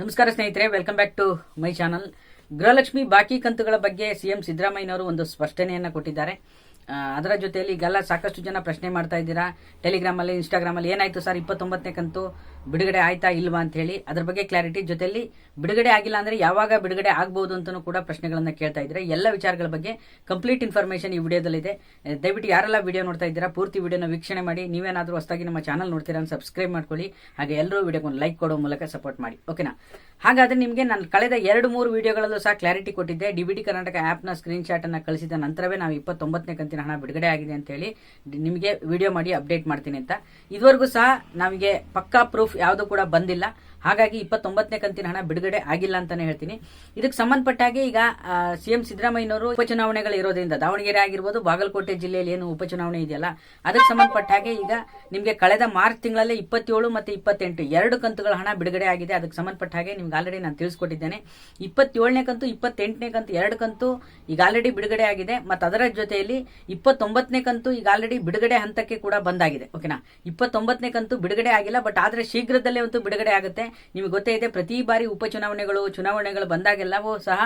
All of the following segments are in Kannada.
ನಮಸ್ಕಾರ ಸ್ನೇಹಿತರೆ, welcome back to my channel. Gruhalakshmi ಬಾಕಿ ಕಂತುಗಳ ಬಗ್ಗೆ ಸಿಎಂ ಸಿದ್ದರಾಮಯ್ಯನವರು ಒಂದು ಸ್ಪಷ್ಟನೆಯನ್ನು ಕೊಟ್ಟಿದ್ದಾರೆ. ಅದರ ಜೊತೆಯಲ್ಲಿ ಈಗೆಲ್ಲ ಸಾಕಷ್ಟು ಜನ ಪ್ರಶ್ನೆ ಮಾಡ್ತಾ ಇದ್ದೀರಾ ಟೆಲಿಗ್ರಾಮಲ್ಲಿ, ಇನ್ಸ್ಟಾಗ್ರಾಮಲ್ಲಿ, ಏನಾಯ್ತು ಸರ್ 29ನೇ ಕಂತು ಬಿಡುಗಡೆ ಆಯ್ತಾ ಇಲ್ವಾ ಅಂತ ಹೇಳಿ. ಅದ್ರ ಬಗ್ಗೆ ಕ್ಲಾರಿಟಿ, ಜೊತೆಯಲ್ಲಿ ಬಿಡುಗಡೆ ಆಗಿಲ್ಲ ಅಂದ್ರೆ ಯಾವಾಗ ಬಿಡುಗಡೆ ಆಗಬಹುದು ಅಂತಲೂ ಕೂಡ ಪ್ರಶ್ನೆಗಳನ್ನ ಕೇಳ್ತಾ ಇದ್ದಾರೆ. ಎಲ್ಲ ವಿಚಾರಗಳ ಬಗ್ಗೆ ಕಂಪ್ಲೀಟ್ ಇನ್ಫಾರ್ಮೇಶನ್ ಈ ವಿಡಿಯೋದಲ್ಲಿದೆ. ದಯವಿಟ್ಟು ಯಾರೆಲ್ಲ ವಿಡಿಯೋ ನೋಡ್ತಾ ಇದ್ದೀರಾ ಪೂರ್ತಿ ವಿಡಿಯೋನ ವೀಕ್ಷಣೆ ಮಾಡಿ. ನೀವೇನಾದರೂ ಹೊಸದಾಗಿ ನಮ್ಮ ಚಾನಲ್ ನೋಡ್ತೀರಾ ಅಂತ ಸಬ್ಸ್ಕ್ರೈಬ್ ಮಾಡ್ಕೊಳ್ಳಿ. ಹಾಗೆ ಎಲ್ಲರೂ ವಿಡಿಯೋಗೆ ಒಂದು ಲೈಕ್ ಕೊಡೋ ಮೂಲಕ ಸಪೋರ್ಟ್ ಮಾಡಿ, ಓಕೆನಾ. ಹಾಗಾದ್ರೆ ನಿಮಗೆ ನಾನು ಕಳೆದ 2-3 ವಿಡಿಯೋಗಳಲ್ಲೂ ಸಹ ಕ್ಲಾರಿಟಿ ಕೊಟ್ಟಿದ್ದೆ. ಡಿಬಿಟಿ ಕರ್ನಾಟಕ ಆ್ಯಪ್ನ ಸ್ಕ್ರೀನ್ ಶಾಟ್ ಅನ್ನು ಕಳಿಸಿದ ನಂತರವೇ ನಾವು 29ನೇ ಕಂತಿನ ಹಣ ಬಿಡುಗಡೆ ಆಗಿದೆ ಅಂತ ಹೇಳಿ ನಿಮಗೆ ವಿಡಿಯೋ ಮಾಡಿ ಅಪ್ಡೇಟ್ ಮಾಡ್ತೀನಿ ಅಂತ. ಇದುವರೆಗೂ ಸಹ ನಮಗೆ ಪಕ್ಕಾ ಪ್ರೂಫ್ ಯಾವುದು ಕೂಡ ಬಂದಿಲ್ಲ. ಹಾಗಾಗಿ 29ನೇ ಕಂತಿನ ಹಣ ಬಿಡುಗಡೆ ಆಗಿಲ್ಲ ಅಂತಾನೆ ಹೇಳ್ತೀನಿ. ಇದಕ್ಕೆ ಸಂಬಂಧಪಟ್ಟ ಹಾಗೆ ಈಗ ಸಿಎಂ ಸಿದ್ದರಾಮಯ್ಯನವರು ಉಪಚುನಾವಣೆಗಳು ಇರೋದ್ರಿಂದ ದಾವಣಗೆರೆ ಆಗಿರ್ಬೋದು, ಬಾಗಲಕೋಟೆ ಜಿಲ್ಲೆಯಲ್ಲಿ ಏನು ಉಪಚುನಾವಣೆ ಇದೆಯಲ್ಲ ಅದಕ್ಕೆ ಸಂಬಂಧಪಟ್ಟ ಹಾಗೆ ಈಗ ನಿಮಗೆ ಕಳೆದ ಮಾರ್ಚ್ ತಿಂಗಳಲ್ಲಿ 27 ಮತ್ತು 28 2 ಕಂತುಗಳ ಹಣ ಬಿಡುಗಡೆ ಆಗಿದೆ. ಅದಕ್ಕೆ ಸಂಬಂಧಪಟ್ಟ ಹಾಗೆ ನಿಮ್ಗೆ ಆಲ್ರೆಡಿ ನಾನು ತಿಳಿಸ್ಕೊಟ್ಟಿದ್ದೇನೆ. 27ನೇ ಕಂತು 28ನೇ ಕಂತು 2 ಕಂತು ಈಗ ಆಲ್ರೆಡಿ ಬಿಡುಗಡೆ ಆಗಿದೆ. ಮತ್ತು ಅದರ ಜೊತೆಯಲ್ಲಿ 29ನೇ ಕಂತು ಈಗ ಆಲ್ರೆಡಿ ಬಿಡುಗಡೆ ಹಂತಕ್ಕೆ ಕೂಡ ಬಂದಾಗಿದೆ, ಓಕೆನಾ. 29ನೇ ಕಂತು ಬಿಡುಗಡೆ ಆಗಿಲ್ಲ, ಬಟ್ ಆದ್ರೆ ಶೀಘ್ರದಲ್ಲೇ ಒಂದು ಬಿಡುಗಡೆ ಆಗುತ್ತೆ. ನಿಮಗೆ ಗೊತ್ತೇ ಇದೆ, ಪ್ರತಿ ಬಾರಿ ಚುನಾವಣೆಗಳು ಬಂದಾಗೆಲ್ಲವೂ ಸಹ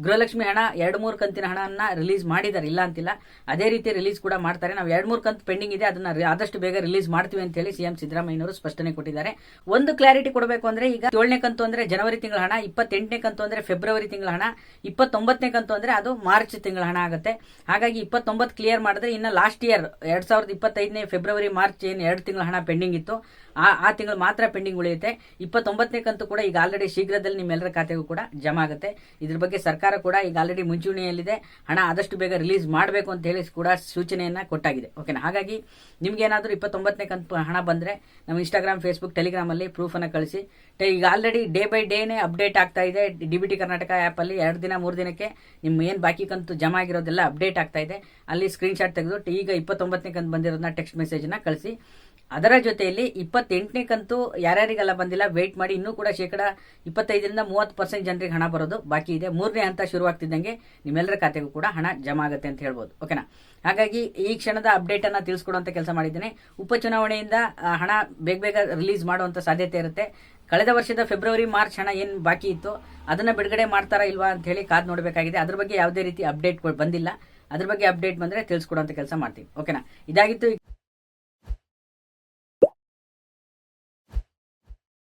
ಗೃಹಲಕ್ಷ್ಮಿ ಹಣ 2-3 ಕಂತಿನ ಹಣವನ್ನ ರಿಲೀಸ್ ಮಾಡಿದ್ದಾರೆ, ಇಲ್ಲ ಅಂತಿಲ್ಲ. ಅದೇ ರೀತಿ ರಿಲೀಸ್ ಕೂಡ ಮಾಡ್ತಾರೆ. ನಾವು 2-3 ಕಂತು ಪೆಂಡಿಂಗ್ ಇದೆ, ಅದನ್ನ ಆದಷ್ಟು ಬೇಗ ರಿಲೀಸ್ ಮಾಡ್ತೀವಿ ಅಂತ ಹೇಳಿ ಸಿಎಂ ಸಿದ್ದರಾಮಯ್ಯನವರು ಸ್ಪಷ್ಟನೆ ಕೊಟ್ಟಿದ್ದಾರೆ. ಒಂದು ಕ್ಲಾರಿಟಿ ಕೊಡಬೇಕು ಅಂದ್ರೆ, ಈಗ 7ನೇ ಕಂತು ಅಂದ್ರೆ ಜನವರಿ ತಿಂಗಳ ಹಣ, 28ನೇ ಕಂತು ಅಂದ್ರೆ ಫೆಬ್ರವರಿ ತಿಂಗಳ ಹಣ, 29ನೇ ಕಂತು ಅಂದ್ರೆ ಅದು ಮಾರ್ಚ್ ತಿಂಗಳ ಹಣ ಆಗುತ್ತೆ. ಹಾಗಾಗಿ 29 ಕ್ಲಿಯರ್ ಮಾಡಿದ್ರೆ ಇನ್ನು ಲಾಸ್ಟ್ ಇಯರ್ 2025ನೇ ಫೆಬ್ರವರಿ ಮಾರ್ಚ್ ಏನು 2 ತಿಂಗಳ ಹಣ ಪೆಂಡಿಂಗ್ ಇತ್ತು, ಆ ತಿಂಗಳು ಮಾತ್ರ ಪೆಂಡಿಂಗ್ ಉಳಿಯುತ್ತೆ. 29ನೇ ಕಂತು ಕೂಡ ಈಗ ಆಲ್ರೆಡಿ ಶೀಘ್ರದಲ್ಲಿ ನಿಮ್ಮೆಲ್ಲರ ಖಾತೆಗೂ ಕೂಡ ಜಮಾ ಆಗುತ್ತೆ. ಇದ್ರ ಬಗ್ಗೆ ಸರ್ಕಾರ ಕೂಡ ಈಗ ಆಲ್ರೆಡಿ ಮುಂಚೂಣಿಯಲ್ಲಿದೆ. ಹಣ ಆದಷ್ಟು ಬೇಗ ರಿಲೀಸ್ ಮಾಡಬೇಕು ಅಂತ ಹೇಳಿ ಕೂಡ ಸೂಚನೆಯನ್ನ ಕೊಟ್ಟಾಗಿದೆ, ಓಕೆನಾ. ಹಾಗಾಗಿ ನಿಮ್ಗೆ ಏನಾದರೂ 29ನೇ ಕಂತು ಹಣ ಬಂದ್ರೆ ನಮ್ಮ ಇನ್ಸ್ಟಾಗ್ರಾಮ್, ಫೇಸ್ಬುಕ್, ಟೆಲಿಗ್ರಾಮ್ ಅಲ್ಲಿ ಪ್ರೂಫ್ ಅನ್ನ ಕಳಿಸಿ. ಈಗ ಆಲ್ರೆಡಿ ಡೇ ಬೈ ಡೇನೇ ಅಪ್ಡೇಟ್ ಆಗ್ತಾ ಇದೆ. ಡಿಬಿಟಿ ಕರ್ನಾಟಕ ಆ್ಯಪ್ ಅಲ್ಲಿ 2 ದಿನ 3 ದಿನಕ್ಕೆ ನಿಮ್ಮ ಏನು ಬಾಕಿ ಕಂತು ಜಮಾ ಆಗಿರೋದೆಲ್ಲ ಅಪ್ಡೇಟ್ ಆಗ್ತಾ ಇದೆ. ಅಲ್ಲಿ ಸ್ಕ್ರೀನ್ ಶಾಟ್ ತೆಗೆದು ಈಗ 29ನೇ ಕಂತು ಬಂದಿರೋದನ್ನ ಟೆಕ್ಸ್ಟ್ ಮೆಸೇಜ್ ನ ಕಳಿಸಿ. ಅದರ ಜೊತೆಯಲ್ಲಿ 28ನೇ ಕಂತು ಯಾರ್ಯಾರಿಗೆಲ್ಲ ಬಂದಿಲ್ಲ ವೇಟ್ ಮಾಡಿ. ಇನ್ನೂ ಕೂಡ 25-30% ಜನರಿಗೆ ಹಣ ಬರೋದು ಬಾಕಿ ಇದೆ. 3ನೇ ಹಂತ ಶುರುವಾಗ್ತಿದ್ದಂಗೆ ನಿಮ್ಮೆಲ್ಲರ ಖಾತೆಗೂ ಕೂಡ ಹಣ ಜಮಾ ಆಗುತ್ತೆ ಅಂತ ಹೇಳ್ಬೋದು, ಓಕೆನಾ. ಹಾಗಾಗಿ ಈ ಕ್ಷಣದ ಅಪ್ಡೇಟ್ ಅನ್ನ ತಿಳಿಸ್ಕೊಡುವಂತ ಕೆಲಸ ಮಾಡಿದ್ದೇನೆ. ಉಪಚುನಾವಣೆಯಿಂದ ಹಣ ಬೇಗ ರಿಲೀಸ್ ಮಾಡುವಂತ ಸಾಧ್ಯತೆ ಇರುತ್ತೆ. ಕಳೆದ ವರ್ಷದ ಫೆಬ್ರವರಿ ಮಾರ್ಚ್ ಹಣ ಏನು ಬಾಕಿ ಇತ್ತು ಅದನ್ನ ಬಿಡುಗಡೆ ಮಾಡ್ತಾರಾ ಇಲ್ವಾ ಅಂತ ಹೇಳಿ ಕಾದ್ ನೋಡಬೇಕಾಗಿದೆ. ಅದ್ರ ಬಗ್ಗೆ ಯಾವುದೇ ರೀತಿ ಅಪ್ಡೇಟ್ ಬಂದಿಲ್ಲ. ಅದ್ರ ಬಗ್ಗೆ ಅಪ್ಡೇಟ್ ಬಂದ್ರೆ ತಿಳಿಸ್ಕೊಡುವಂತ ಕೆಲಸ ಮಾಡ್ತೀವಿ, ಓಕೆನಾ. ಇದಾಗಿತ್ತು